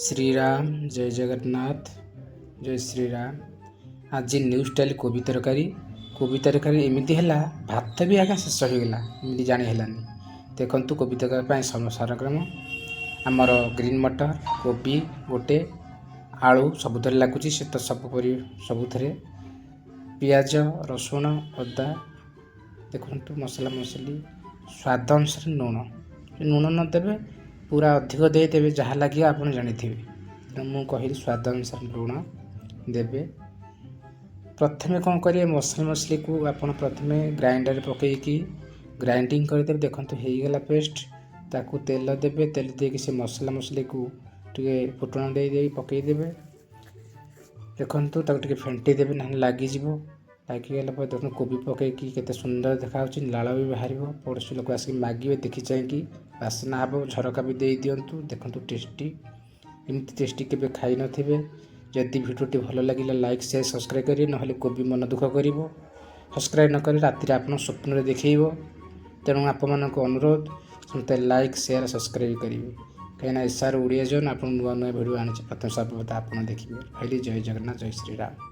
ଶ୍ରୀରାମ ଜୟ ଜଗନ୍ନାଥ ଜୟ ଶ୍ରୀରାମ। ଆଜି new style କୋବି ତରକାରୀ ଏମିତି ହେଲା, ଭାତ ବି ଆଜ୍ଞା ଶେଷ ହୋଇଗଲା, ଏମିତି ଜାଣି ହେଲାନି। ଦେଖନ୍ତୁ କୋବି ତରକାରୀ ପାଇଁ ସରଞ୍ଜାମ ଆମର ଗ୍ରୀନ୍ ମଟର, କୋବି ଗୋଟେ, ଆଳୁ ସବୁଥିରେ ଲାଗୁଛି, ସେ ତ ସବୁଥିରେ ପିଆଜ, ରସୁଣ, ଅଦା। ଦେଖନ୍ତୁ ମସଲା ସ୍ୱାଦ ଅନୁସାରେ ଲୁଣ ନ ଦେବେ, ପୁରା ଅଧିକ ଦେଇଦେବେ, ଯାହା ଲାଗିବ ଆପଣ ଜାଣିଥିବେ। ତେଣୁ ମୁଁ କହିଲି ସ୍ୱାଦ ଅନୁସାରେ ଲୁଣ ଦେବେ। ପ୍ରଥମେ କ'ଣ କରିବେ, ମସଲିକୁ ଆପଣ ପ୍ରଥମେ ଗ୍ରାଇଣ୍ଡରରେ ପକାଇକି ଗ୍ରାଇଣ୍ଡିଙ୍ଗ କରିଦେବେ। ଦେଖନ୍ତୁ ହେଇଗଲା ପେଷ୍ଟ। ତାକୁ ତେଲ ଦେବେ, ତେଲ ଦେଇକି ସେ ମସଲିକୁ ଟିକେ ଫୁଟଣ ଦେଇ ପକାଇଦେବେ। ଦେଖନ୍ତୁ ତାକୁ ଟିକେ ଫେଣ୍ଟି ଦେବେ, ନହେଲେ ଲାଗିଯିବ। ଲାଗିଗଲା ପରେ ଦେଖନ୍ତୁ କୋବି ପକାଇକି କେତେ ସୁନ୍ଦର ଦେଖାହେଉଛି, ଲାଳ ବି ବାହାରିବ। ପଡ଼ୋଶୀ ଲୋକ ଆସିକି ମାଗିବେ, ଦେଖି ଚାହିଁକି ବାସ୍ନା ହେବ, ଝରକା ବି ଦେଇ ଦିଅନ୍ତୁ। ଦେଖନ୍ତୁ ଟେଷ୍ଟି, ଏମିତି ଟେଷ୍ଟି କେବେ ଖାଇନଥିବେ। ଯଦି ଭିଡ଼ିଓଟି ଭଲ ଲାଗିଲା ଲାଇକ୍ ସେୟାର ସବସ୍କ୍ରାଇବ୍ କରିବେ, ନହେଲେ କୋବି ମନ ଦୁଃଖ କରିବ। ସବସ୍କ୍ରାଇବ୍ ନ କଲେ ରାତିରେ ଆପଣ ସ୍ୱପ୍ନରେ ଦେଖେଇବ। ତେଣୁ ଆପଣମାନଙ୍କୁ ଅନୁରୋଧ, ସମସ୍ତେ ଲାଇକ୍ ସେୟାର ସବସ୍କ୍ରାଇବ୍ କରିବେ। କାହିଁକିନା SR ଓଡ଼ିଆ ଜୋନ୍ ଆପଣ ନୂଆ ଭିଡ଼ିଓ ଆଣିଛି, ପ୍ରଥମେ ସର୍ବପ୍ରଥମ ଆପଣ ଦେଖିବେ। କହିଲି ଜୟ ଜଗନ୍ନାଥ, ଜୟ ଶ୍ରୀରାମ।